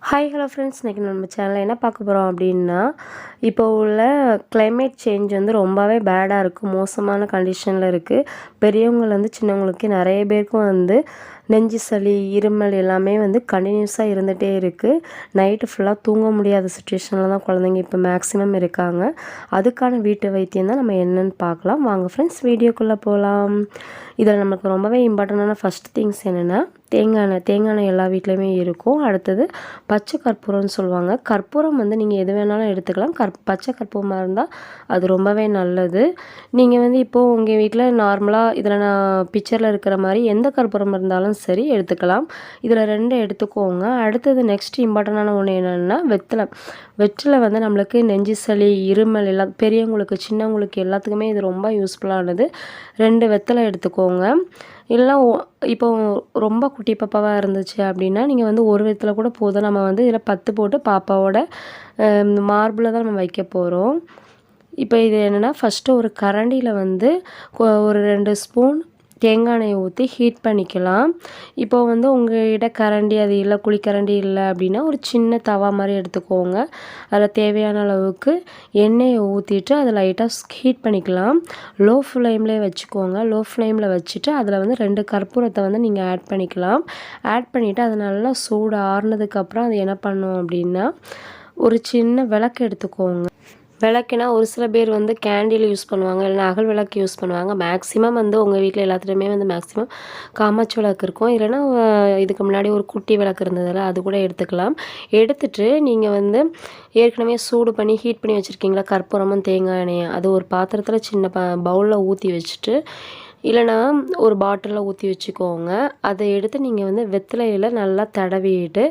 Hi hello friends, இன்றைக்கி நம்ம சேனலில் என்ன பார்க்க போகிறோம் அப்படின்னா, இப்போ உள்ள கிளைமேட் சேஞ்ச் வந்து ரொம்பவே பேடாக இருக்குது, மோசமான கண்டிஷனில் இருக்குது. பெரியவங்கலேருந்து சின்னவங்களுக்கு நிறைய பேருக்கும் வந்து நெஞ்சு சளி, இருமல் எல்லாமே வந்து கண்டினியூஸாக இருந்துகிட்டே இருக்குது. நைட்டு ஃபுல்லாக தூங்க முடியாத சுச்சுவேஷனில் தான் குழந்தைங்க இப்போ மேக்ஸிமம் இருக்காங்க. அதுக்கான வீட்டு வைத்தியம் தான் நம்ம என்னென்னு பார்க்கலாம். வாங்க ஃப்ரெண்ட்ஸ், வீடியோக்குள்ளே போகலாம். இதில் நமக்கு ரொம்பவே இம்பார்ட்டண்டான ஃபஸ்ட் திங்ஸ் என்னென்னா, தேங்காய் எண்ணெய் எல்லா வீட்லேயுமே இருக்கும். அடுத்தது பச்சை கற்பூரம்னு சொல்லுவாங்க. கற்பூரம் வந்து நீங்கள் எது வேணாலும் எடுத்துக்கலாம். பச்சை கற்பூரமாக இருந்தால் அது ரொம்பவே நல்லது. நீங்கள் வந்து இப்போது உங்கள் வீட்டில் நார்மலாக இதில் நான் பிக்சரில் இருக்கிற மாதிரி எந்த கற்பூரம் இருந்தாலும் சரி எடுத்துக்கலாம். இதில் 2 எடுத்துக்கோங்க. அடுத்தது நெக்ஸ்ட் இம்பார்ட்டண்டான ஒன்று என்னென்னா வெற்றிலை வந்து நம்மளுக்கு நெஞ்சு சளி, இருமல் எல்லாம் பெரியவங்களுக்கு சின்னவங்களுக்கு எல்லாத்துக்குமே இது ரொம்ப யூஸ்ஃபுல்லானது. 2 வெத்தலை எடுத்துக்கோங்க. இல்லைனா இப்போ ரொம்ப குட்டி பாப்பாவாக இருந்துச்சு அப்படின்னா நீங்கள் வந்து ஒரு வெத்தலை கூட போதும். நம்ம வந்து இதில் 10 போட்டு பாப்பாவோட மார்பில் தான் நம்ம வைக்க போகிறோம். இப்போ இது என்னென்னா, ஃபஸ்ட்டு ஒரு கரண்டியில் வந்து ஒரு 2 ஸ்பூன் தேங்காய் எண்ணெயை ஊற்றி ஹீட் பண்ணிக்கலாம். இப்போ வந்து உங்கள்கிட்ட கரண்டி அது இல்லை, குழிக்கரண்டி இல்லை அப்படின்னா ஒரு சின்ன தவா மாதிரி எடுத்துக்கோங்க. அதில் தேவையான அளவுக்கு எண்ணெயை ஊற்றிட்டு அதை லைட்டாக ஹீட் பண்ணிக்கலாம். லோ ஃப்ளேம்லேயே வச்சுக்கோங்க. லோ ஃப்ளேமில் வச்சுட்டு அதில் வந்து 2 கற்பூரத்தை வந்து நீங்கள் ஆட் பண்ணிக்கலாம். ஆட் பண்ணிவிட்டு அது நல்லா சூடு ஆறுனதுக்கப்புறம் அது என்ன பண்ணும் அப்படின்னா, ஒரு சின்ன விளக்கு எடுத்துக்கோங்க. விளக்குனா ஒரு சில பேர் வந்து கேண்டில் யூஸ் பண்ணுவாங்க, இல்லைனா அகல் விளக்கு யூஸ் பண்ணுவாங்க. மேக்ஸிமம் வந்து உங்கள் வீட்டில் எல்லாத்துலேயுமே வந்து மேக்ஸிமம் காமாட்சி விளக்கு இருக்கும். இல்லைனா இதுக்கு முன்னாடி ஒரு குட்டி விளக்கு இருந்ததில்ல, அது கூட எடுத்துக்கலாம். எடுத்துகிட்டு நீங்கள் வந்து ஏற்கனவே சூடு பண்ணி ஹீட் பண்ணி வச்சுருக்கீங்களா கற்பூரமும் தேங்காய் எண்ணெயும், அது ஒரு பாத்திரத்தில் சின்ன பவுலில் ஊற்றி வச்சுட்டு, இல்லைனா ஒரு பாட்டிலில் ஊற்றி வச்சுக்கோங்க. அதை எடுத்து நீங்கள் வந்து வெத்தலையில் நல்லா தடவிட்டு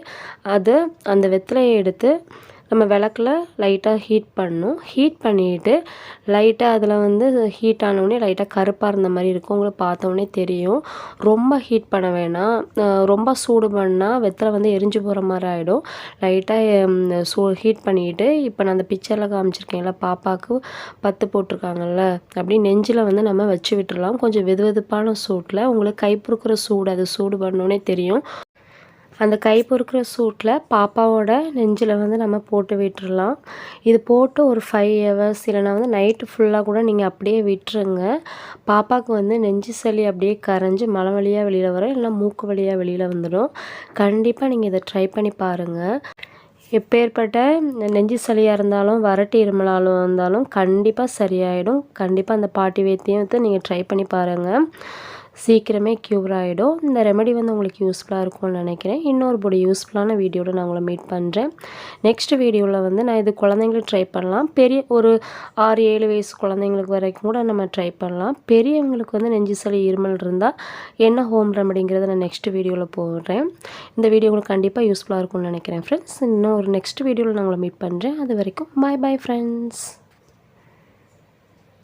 அந்த வெத்தலையை எடுத்து நம்ம விளக்கில் லைட்டாக ஹீட் பண்ணணும். ஹீட் பண்ணிவிட்டு லைட்டாக அதில் வந்து ஹீட் ஆனவுடனே லைட்டாக கருப்பாக இருந்த மாதிரி இருக்கும், உங்களுக்கு பார்த்தோன்னே தெரியும். ரொம்ப ஹீட் பண்ண வேணாம். ரொம்ப சூடு பண்ணால் வெத்தலை வந்து எரிஞ்சு போகிற மாதிரி ஆகிடும். லைட்டாக ஹீட் பண்ணிவிட்டு, இப்போ நான் அந்த பிக்சரில் காமிச்சிருக்கேன்ல, பாப்பாவுக்கு 10 போட்டிருக்காங்கல்ல, அப்படி நெஞ்சில் வந்து நம்ம வச்சு விட்டுடலாம். கொஞ்சம் வெதுவெதுப்பான சூட்டில், உங்களுக்கு கை பொறுக்கிற சூடு, அது சூடு பண்ணோன்னே தெரியும். அந்த கை பொறுக்கிற சூட்டில் பாப்பாவோட நெஞ்சில் வந்து நம்ம போட்டு விட்டுறலாம். இது போட்டு ஒரு 5 ஹவர்ஸ் இல்லைனா வந்து நைட்டு ஃபுல்லாக கூட நீங்கள் அப்படியே விட்டுருங்க. பாப்பாவுக்கு வந்து நெஞ்சு சளி அப்படியே கரைஞ்சி மலை வழியாக வெளியில் வரும், இல்லைனா மூக்கு வழியாக வெளியில் வந்துடும். கண்டிப்பாக நீங்கள் இதை ட்ரை பண்ணி பாருங்கள். எப்பேற்பட்ட நெஞ்சு சளியாக இருந்தாலும் வறட்டு இருமலாலும் இருந்தாலும் கண்டிப்பாக சரியாயிடும். கண்டிப்பாக அந்த பாட்டி வைத்தியத்தை நீங்கள் ட்ரை பண்ணி பாருங்கள். சீக்கிரமே க்யூர் ஆகிடும். இந்த ரெமெடி வந்து உங்களுக்கு யூஸ்ஃபுல்லாக இருக்கும்னு நினைக்கிறேன். இன்னொரு யூஸ்ஃபுல்லான வீடியோவில் நான் உங்களை மீட் பண்ணுறேன். நெக்ஸ்ட் வீடியோவில் வந்து நான் இது குழந்தைங்களுக்கு ட்ரை பண்ணலாம். பெரிய ஒரு 6-7 வயசு குழந்தைங்களுக்கு வரைக்கும் கூட நம்ம ட்ரை பண்ணலாம். பெரியவங்களுக்கு வந்து நெஞ்சு சளி, இருமல் இருந்தால் என்ன ஹோம் ரெமெடிங்கிறத நான் நெக்ஸ்ட் வீடியோவில் போடுறேன். இந்த வீடியோ உங்களுக்கு கண்டிப்பாக யூஸ்ஃபுல்லாக இருக்கும்னு நினைக்கிறேன் ஃப்ரெண்ட்ஸ். இன்னும் ஒரு நெக்ஸ்ட் வீடியோவில் நான் உங்களை மீட் பண்ணுறேன். அது வரைக்கும் பாய் ஃப்ரெண்ட்ஸ்.